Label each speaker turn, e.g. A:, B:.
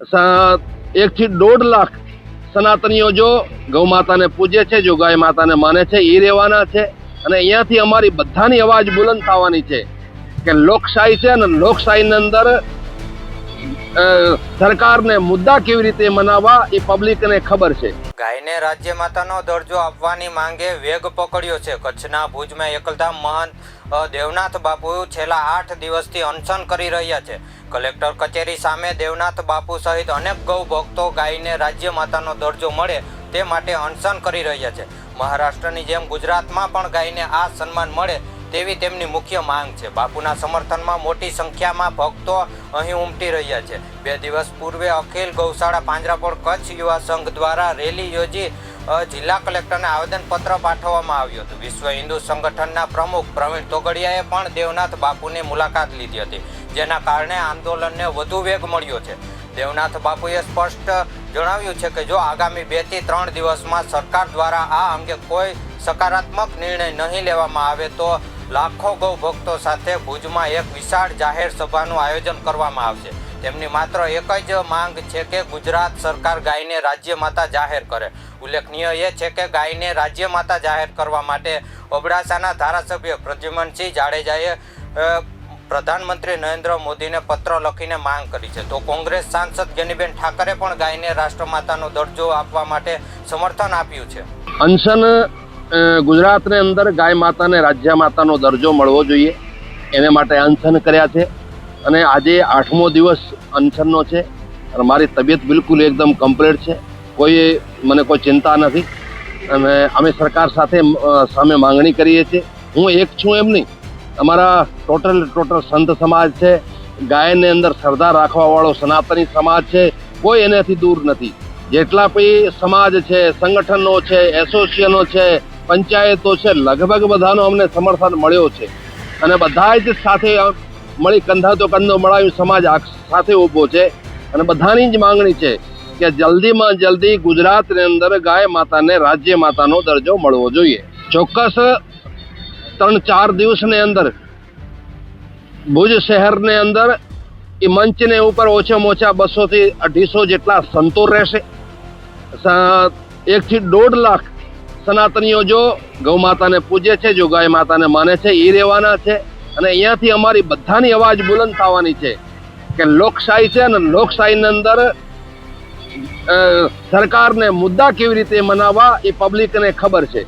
A: 1 થી 1.5 લાખ સનાતનીઓ જો ગૌ માતાને પૂજે છે, જો ગાય માતાને માને છે, એ રહેવાના છે. અને અહીંયાથી અમારી બધાની અવાજ બુલંદ થવાની છે કે લોકશાહી છે અને લોકશાહીની અંદર સરકારને મુદ્દા કેવી રીતે મનાવવા એ પબ્લિકને ખબર છે.
B: ગાયને રાજ્ય માતાનો દરજ્જો આપવાની માંગે વેગ પકડ્યો છે. કચ્છના ભુજમાં એકલધામ મહંત દેવનાથ બાપુ છેલ્લા 8 દિવસથી અનશન કરી રહ્યા છે. કલેક્ટર કચેરી સામે દેવનાથ બાપુ સહિત અનેક ગૌ ભક્તો ગાયને રાજ્ય માતાનો દરજ્જો મળે તે માટે અનશન કરી રહ્યા છે. મહારાષ્ટ્રની જેમ ગુજરાતમાં પણ ગાયને આ સન્માન મળે તેવી તેમની મુખ્ય માંગ છે. બાપુના સમર્થનમાં મોટી સંખ્યામાં ભક્તો અહીં ઉમટી રહ્યા છે. 2 દિવસ પૂર્વે અખિલ ગૌશાળા પાંજરાપોળ કચ્છ યુવા સંઘ દ્વારા રેલી યોજી જિલ્લા કલેક્ટરને આવેદનપત્ર પાઠવવામાં આવ્યું હતું. વિશ્વ હિન્દુ સંગઠનના પ્રમુખ પ્રવીણ તોગડિયાએ પણ દેવનાથ બાપુની મુલાકાત લીધી હતી, જેના કારણે આંદોલનને વધુ વેગ મળ્યો છે. દેવનાથ બાપુએ સ્પષ્ટ જણાવ્યું છે કે જો આગામી 2 થી 3 દિવસમાં સરકાર દ્વારા આ અંગે કોઈ સકારાત્મક નિર્ણય નહીં લેવામાં આવે તો લાખો ગૌ ભક્તો સાથે ભુજમાં એક વિશાળ જાહેર સભાનું આયોજન કરવામાં આવશે. તેમની માત્ર એક જ માંગ છે કે ગુજરાત સરકાર ગાયને રાજ્ય માતા જાહેર કરે. ઉલ્લેખનીય એ છે કે ગાયને રાજ્ય માતા જાહેર કરવા માટે અબડાસાના ધારાસભ્ય પ્રદ્યુમનસિંહ જાડેજાએ પ્રધાનમંત્રી નરેન્દ્ર મોદીને પત્ર લખીને માંગ કરી છે. તો કોંગ્રેસ સાંસદ ગેનીબેન ઠાકરે પણ ગાયને રાષ્ટ્રમાતાનો દરજ્જો આપવા માટે સમર્થન આપ્યું છે.
A: અનશન ગુજરાતની અંદર ગાય માતાને રાજ્ય માતાનો દરજ્જો મળવો જોઈએ એને માટે અનશન કર્યા છે. અને આજે 8મો દિવસ અનશનનો છે અને મારી તબિયત બિલકુલ એકદમ કમ્પ્લીટ છે. મને કોઈ ચિંતા નથી અને અમે સરકાર સામે માંગણી કરીએ છીએ. હું એક છું એમ નહીં, અમારા ટોટલ સંત સમાજ છે, ગાયની અંદર શ્રદ્ધા રાખવાવાળો સનાતની સમાજ છે, કોઈ એનાથી દૂર નથી. જેટલા પણ સમાજ છે, સંગઠનો છે, એસોસિએશનો છે, પંચાયતો છે, લગભગ બધાનો અમને સમર્થન મળ્યો છે અને બધા જ સાથે મળી કંધા તો કંધો મળાવી સમાજ સાથે ઊભો છે. અને બધાની જ માંગણી છે કે જલ્દીમાં જલ્દી ગુજરાતની અંદર ગાય માતાને રાજ્ય માતાનો દરજ્જો મળવો જોઈએ. ચોક્કસ 3-4 દિવસની અંદર ભુજ શહેરની અંદર એ મંચને ઉપર ઓછામાં ઓછા 200 થી 250 જેટલા સંતો રહેશે. 1 થી 1.5 લાખ સનાતનીઓ જો ગૌ માતાને પૂજે છે, જો ગાય માતાને માને છે, એ રહેવાના છે. અને અહીંયાથી અમારી બધાની અવાજ બુલંદ થવાની છે કે લોકશાહી છે અને લોકશાહીની અંદર સરકારને મુદ્દા કેવી રીતે મનાવવા એ પબ્લિકને ખબર છે.